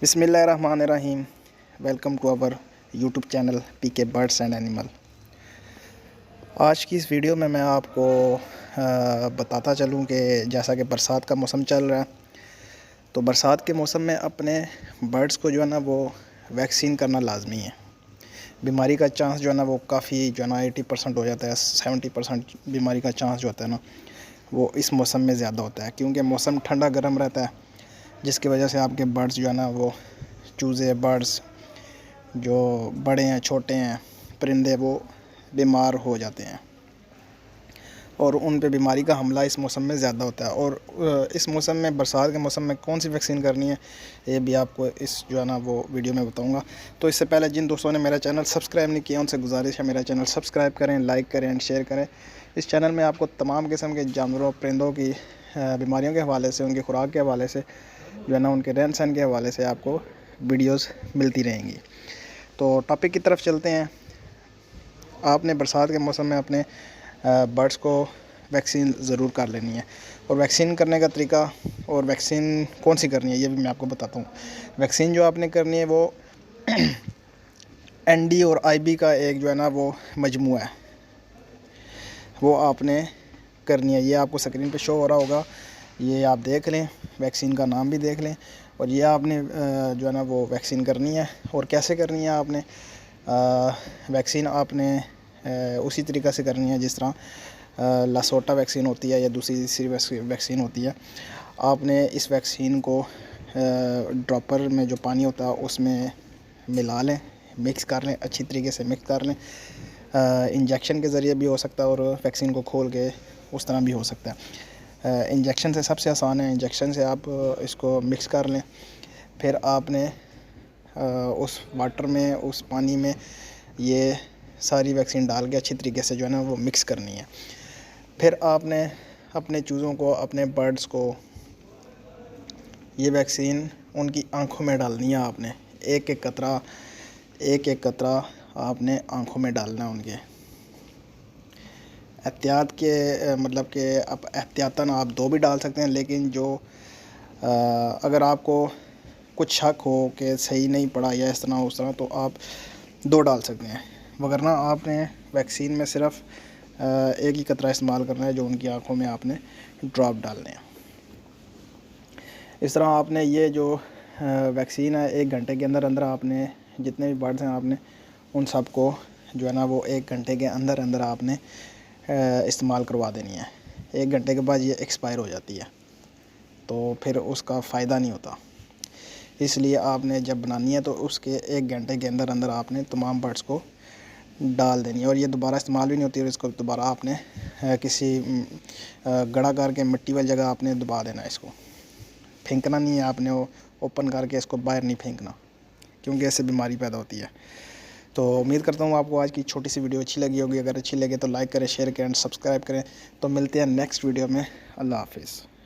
بسم اللہ الرحمن الرحیم. Welcome to our YouTube channel P K birds and animal. آج کی اس ویڈیو میں آپ کو بتاتا چلوں کہ جیسا کہ برسات کا موسم چل رہا ہے، تو برسات کے موسم میں اپنے برڈس کو جو ہے نا وہ ویکسین کرنا لازمی ہے. بیماری کا چانس جو ہے نا وہ کافی جو ہے نا 80% ہو جاتا ہے. 70% بیماری کا چانس جو ہوتا ہے نا وہ اس موسم میں زیادہ ہوتا ہے، کیونکہ موسم ٹھنڈا گرم رہتا ہے، جس کی وجہ سے آپ کے برڈس جو ہے نا وہ چوزے برڈس جو بڑے ہیں چھوٹے ہیں پرندے وہ بیمار ہو جاتے ہیں اور ان پہ بیماری کا حملہ اس موسم میں زیادہ ہوتا ہے. اور اس موسم میں برسات کے موسم میں کون سی ویکسین کرنی ہے یہ بھی آپ کو اس جو ہے نا وہ ویڈیو میں بتاؤں گا. تو اس سے پہلے جن دوستوں نے میرا چینل سبسکرائب نہیں کیا ان سے گزارش ہے میرا چینل سبسکرائب کریں، لائک کریں اینڈ شیئر کریں. اس چینل میں آپ کو تمام قسم کے جانوروں پرندوں کی بیماریوں کے حوالے سے، ان کی خوراک کے حوالے سے جو ہے نا ان کے رہن سہن کے حوالے سے آپ کو ویڈیوز ملتی رہیں گی. تو ٹاپک کی طرف چلتے ہیں. آپ نے برسات کے موسم میں اپنے برڈس کو ویکسین ضرور کر لینی ہے، اور ویکسین کرنے کا طریقہ اور ویکسین کون سی کرنی ہے یہ بھی میں آپ کو بتاتا ہوں. ویکسین جو آپ نے کرنی ہے وہ این ڈی اور آئی بی کا ایک جو ہے نا وہ مجموعہ ہے، وہ آپ نے کرنی ہے. یہ آپ کو سکرین پہ شو ہو رہا ہوگا، یہ آپ دیکھ لیں، ویکسین کا نام بھی دیکھ لیں. اور یہ آپ نے جو ہے نا وہ ویکسین کرنی ہے. اور کیسے کرنی ہے آپ نے ویکسین؟ آپ نے اسی طریقہ سے کرنی ہے جس طرح لاسوٹا ویکسین ہوتی ہے یا دوسری ویکسین ہوتی ہے. آپ نے اس ویکسین کو ڈراپر میں جو پانی ہوتا ہے اس میں ملا لیں، مکس کر لیں، اچھی طریقے سے مکس کر لیں. انجیکشن کے ذریعے بھی ہو سکتا ہے اور ویکسین کو کھول کے اس طرح بھی ہو سکتا ہے. انجیکشن سے سب سے آسان ہے، انجیکشن سے آپ اس کو مکس کر لیں. پھر آپ نے اس واٹر میں، اس پانی میں یہ ساری ویکسین ڈال کے اچھی طریقے سے جو ہے نا وہ مکس کرنی ہے. پھر آپ نے اپنے چوزوں کو، اپنے برڈس کو یہ ویکسین ان کی آنکھوں میں ڈالنی ہے. آپ نے ایک ایک قطرہ آپ نے آنکھوں میں ڈالنا ہے ان کے. احتیاط کے مطلب کہ اب احتیاطاً آپ 2 بھی ڈال سکتے ہیں، لیکن جو اگر آپ کو کچھ شک ہو کہ صحیح نہیں پڑا یا اس طرح تو آپ 2 ڈال سکتے ہیں. وگرنہ آپ نے ویکسین میں صرف ایک ہی قطرہ استعمال کرنا ہے جو ان کی آنکھوں میں آپ نے ڈراپ ڈالنے ہیں. اس طرح آپ نے یہ جو ویکسین ہے 1 گھنٹے کے اندر اندر آپ نے جتنے بھی برڈز ہیں آپ نے ان سب کو جو ہے نا وہ 1 گھنٹے کے اندر آپ نے استعمال کروا دینی ہے. 1 گھنٹے کے بعد یہ ایکسپائر ہو جاتی ہے تو پھر اس کا فائدہ نہیں ہوتا. اس لیے آپ نے جب بنانی ہے تو اس کے 1 گھنٹے کے اندر آپ نے تمام برڈس کو ڈال دینی ہے. اور یہ دوبارہ استعمال بھی نہیں ہوتی، اور اس کو دوبارہ آپ نے کسی گڑا کر کے مٹی والی جگہ آپ نے دبا دینا ہے. اس کو پھینکنا نہیں ہے، آپ نے وہ اوپن کر کے اس کو باہر نہیں پھینکنا، کیونکہ اس سے بیماری پیدا ہوتی ہے. تو امید کرتا ہوں آپ کو آج کی چھوٹی سی ویڈیو اچھی لگی ہوگی. اگر اچھی لگے تو لائک کریں، شیئر کریں، سبسکرائب کریں. تو ملتے ہیں نیکسٹ ویڈیو میں. اللہ حافظ.